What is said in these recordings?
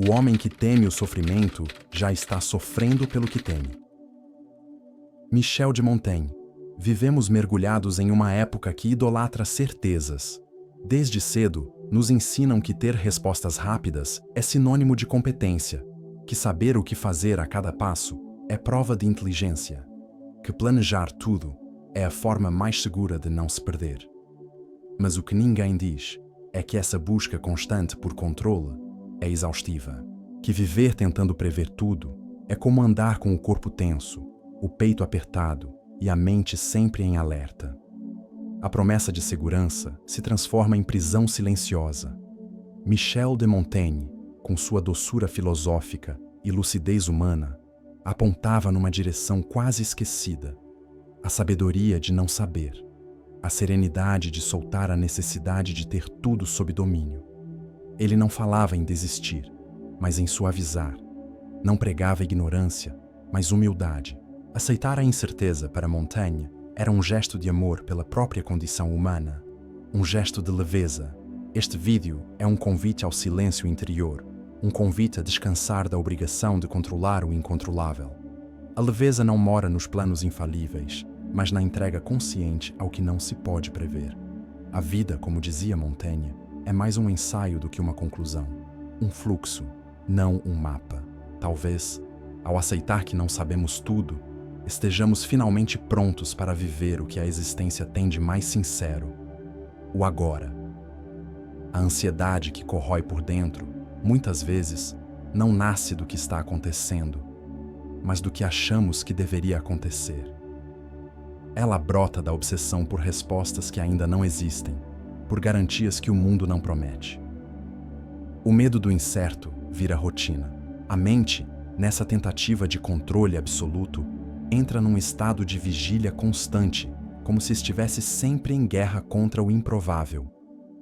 O homem que teme o sofrimento já está sofrendo pelo que teme. Michel de Montaigne. Vivemos mergulhados em uma época que idolatra certezas. Desde cedo, nos ensinam que ter respostas rápidas é sinônimo de competência, que saber o que fazer a cada passo é prova de inteligência, que planejar tudo é a forma mais segura de não se perder. Mas o que ninguém diz é que essa busca constante por controle é exaustiva, que viver tentando prever tudo é como andar com o corpo tenso, o peito apertado e a mente sempre em alerta. A promessa de segurança se transforma em prisão silenciosa. Michel de Montaigne, com sua doçura filosófica e lucidez humana, apontava numa direção quase esquecida: a sabedoria de não saber, a serenidade de soltar a necessidade de ter tudo sob domínio. Ele não falava em desistir, mas em suavizar. Não pregava ignorância, mas humildade. Aceitar a incerteza para Montaigne era um gesto de amor pela própria condição humana, um gesto de leveza. Este vídeo é um convite ao silêncio interior, um convite a descansar da obrigação de controlar o incontrolável. A leveza não mora nos planos infalíveis, mas na entrega consciente ao que não se pode prever. A vida, como dizia Montaigne, é mais um ensaio do que uma conclusão, um fluxo, não um mapa. Talvez, ao aceitar que não sabemos tudo, estejamos finalmente prontos para viver o que a existência tem de mais sincero, o agora. A ansiedade que corrói por dentro, muitas vezes, não nasce do que está acontecendo, mas do que achamos que deveria acontecer. Ela brota da obsessão por respostas que ainda não existem, por garantias que o mundo não promete. O medo do incerto vira rotina. A mente, nessa tentativa de controle absoluto, entra num estado de vigília constante, como se estivesse sempre em guerra contra o improvável.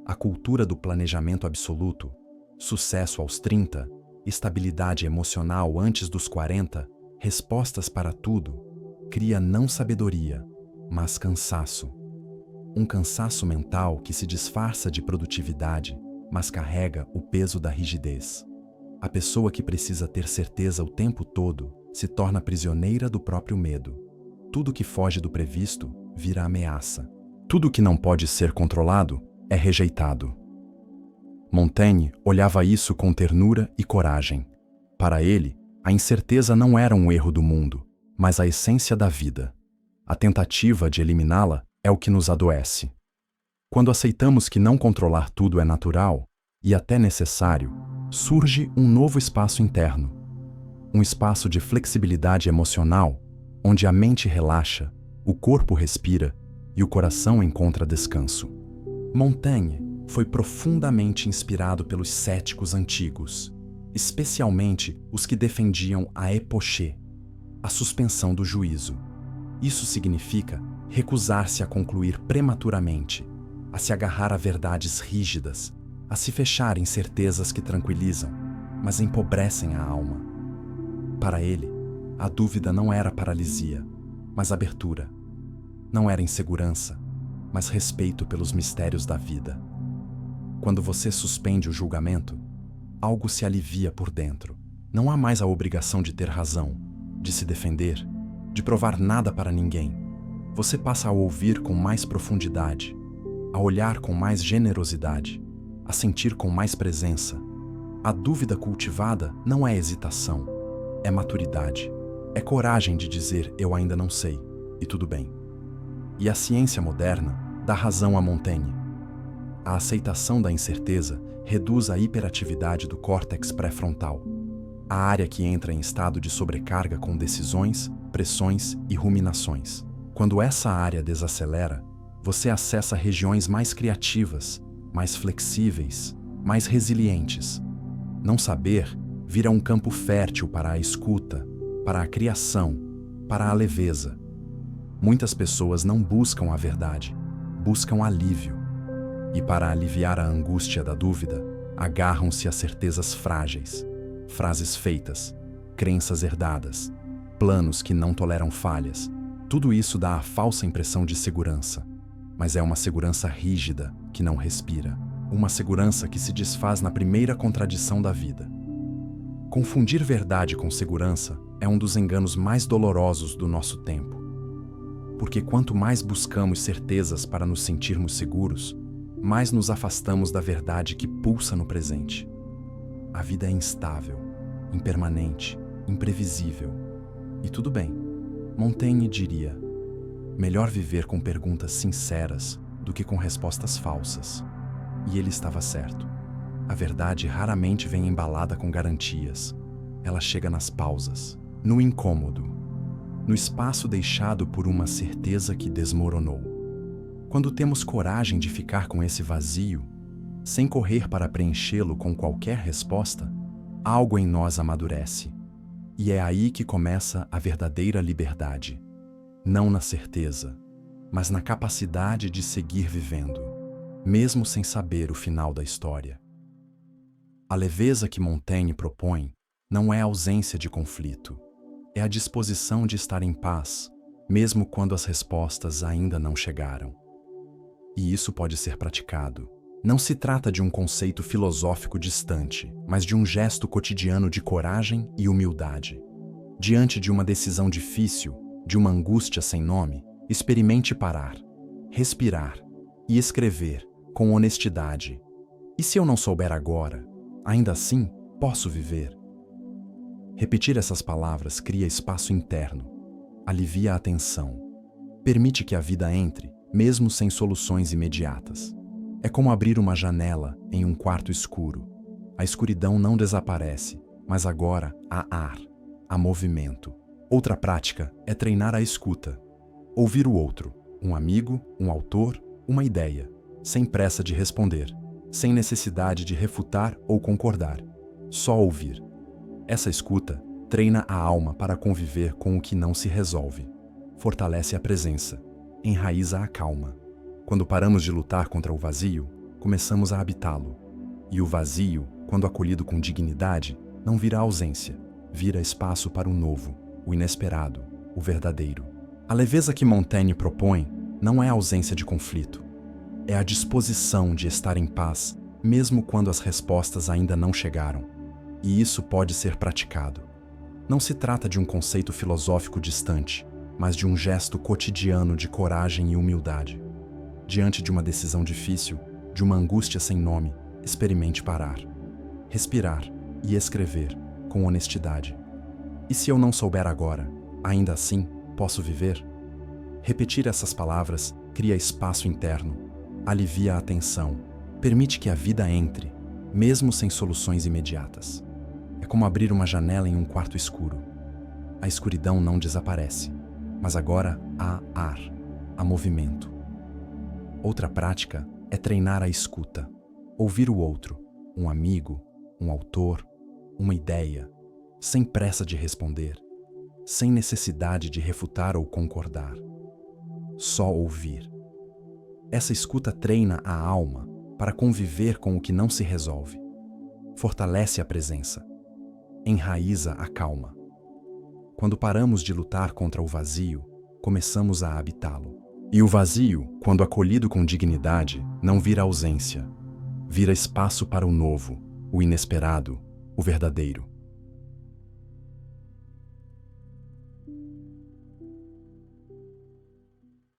A cultura do planejamento absoluto, sucesso aos 30, estabilidade emocional antes dos 40, respostas para tudo, cria não sabedoria, mas cansaço. Um cansaço mental que se disfarça de produtividade, mas carrega o peso da rigidez. A pessoa que precisa ter certeza o tempo todo se torna prisioneira do próprio medo. Tudo que foge do previsto vira ameaça. Tudo que não pode ser controlado é rejeitado. Montaigne olhava isso com ternura e coragem. Para ele, a incerteza não era um erro do mundo, mas a essência da vida. A tentativa de eliminá-la é o que nos adoece. Quando aceitamos que não controlar tudo é natural e até necessário, surge um novo espaço interno. Um espaço de flexibilidade emocional, onde a mente relaxa, o corpo respira e o coração encontra descanso. Montaigne foi profundamente inspirado pelos céticos antigos, especialmente os que defendiam a epoché, a suspensão do juízo. Isso significa recusar-se a concluir prematuramente, a se agarrar a verdades rígidas, a se fechar em certezas que tranquilizam, mas empobrecem a alma. Para ele, a dúvida não era paralisia, mas abertura. Não era insegurança, mas respeito pelos mistérios da vida. Quando você suspende o julgamento, algo se alivia por dentro. Não há mais a obrigação de ter razão, de se defender, de provar nada para ninguém. Você passa a ouvir com mais profundidade, a olhar com mais generosidade, a sentir com mais presença. A dúvida cultivada não é hesitação, é maturidade. É coragem de dizer eu ainda não sei, e tudo bem. E a ciência moderna dá razão a Montaigne. A aceitação da incerteza reduz a hiperatividade do córtex pré-frontal, a área que entra em estado de sobrecarga com decisões, pressões e ruminações. Quando essa área desacelera, você acessa regiões mais criativas, mais flexíveis, mais resilientes. Não saber vira um campo fértil para a escuta, para a criação, para a leveza. Muitas pessoas não buscam a verdade, buscam alívio. E para aliviar a angústia da dúvida, agarram-se a certezas frágeis, frases feitas, crenças herdadas, planos que não toleram falhas. Tudo isso dá a falsa impressão de segurança, mas é uma segurança rígida que não respira, uma segurança que se desfaz na primeira contradição da vida. Confundir verdade com segurança é um dos enganos mais dolorosos do nosso tempo. Porque quanto mais buscamos certezas para nos sentirmos seguros, mais nos afastamos da verdade que pulsa no presente. A vida é instável, impermanente, imprevisível. E tudo bem. Montaigne diria: melhor viver com perguntas sinceras do que com respostas falsas. E ele estava certo. A verdade raramente vem embalada com garantias. Ela chega nas pausas, no incômodo, no espaço deixado por uma certeza que desmoronou. Quando temos coragem de ficar com esse vazio, sem correr para preenchê-lo com qualquer resposta, algo em nós amadurece. E é aí que começa a verdadeira liberdade. Não na certeza, mas na capacidade de seguir vivendo, mesmo sem saber o final da história. A leveza que Montaigne propõe não é a ausência de conflito, é a disposição de estar em paz, mesmo quando as respostas ainda não chegaram. E isso pode ser praticado. Não se trata de um conceito filosófico distante, mas de um gesto cotidiano de coragem e humildade. Diante de uma decisão difícil, de uma angústia sem nome, experimente parar, respirar e escrever com honestidade. E se eu não souber agora, ainda assim posso viver? Repetir essas palavras cria espaço interno, alivia a tensão, permite que a vida entre, mesmo sem soluções imediatas. É como abrir uma janela em um quarto escuro. A escuridão não desaparece, mas agora há ar, há movimento. Outra prática é treinar a escuta. Ouvir o outro, um amigo, um autor, uma ideia, sem pressa de responder, sem necessidade de refutar ou concordar. Só ouvir. Essa escuta treina a alma para conviver com o que não se resolve. Fortalece a presença, enraiza a calma. Quando paramos de lutar contra o vazio, começamos a habitá-lo. E o vazio, quando acolhido com dignidade, não vira ausência, vira espaço para o novo, o inesperado, o verdadeiro. A leveza que Montaigne propõe não é a ausência de conflito, é a disposição de estar em paz, mesmo quando as respostas ainda não chegaram. E isso pode ser praticado. Não se trata de um conceito filosófico distante, mas de um gesto cotidiano de coragem e humildade. Diante de uma decisão difícil, de uma angústia sem nome, experimente parar, respirar e escrever com honestidade. E se eu não souber agora, ainda assim posso viver? Repetir essas palavras cria espaço interno, alivia a tensão, permite que a vida entre, mesmo sem soluções imediatas. É como abrir uma janela em um quarto escuro. A escuridão não desaparece, mas agora há ar, há movimento. Outra prática é treinar a escuta. Ouvir o outro, um amigo, um autor, uma ideia, sem pressa de responder, sem necessidade de refutar ou concordar. Só ouvir. Essa escuta treina a alma para conviver com o que não se resolve. Fortalece a presença. Enraiza a calma. Quando paramos de lutar contra o vazio, começamos a habitá-lo. E o vazio, quando acolhido com dignidade, não vira ausência. Vira espaço para o novo, o inesperado, o verdadeiro.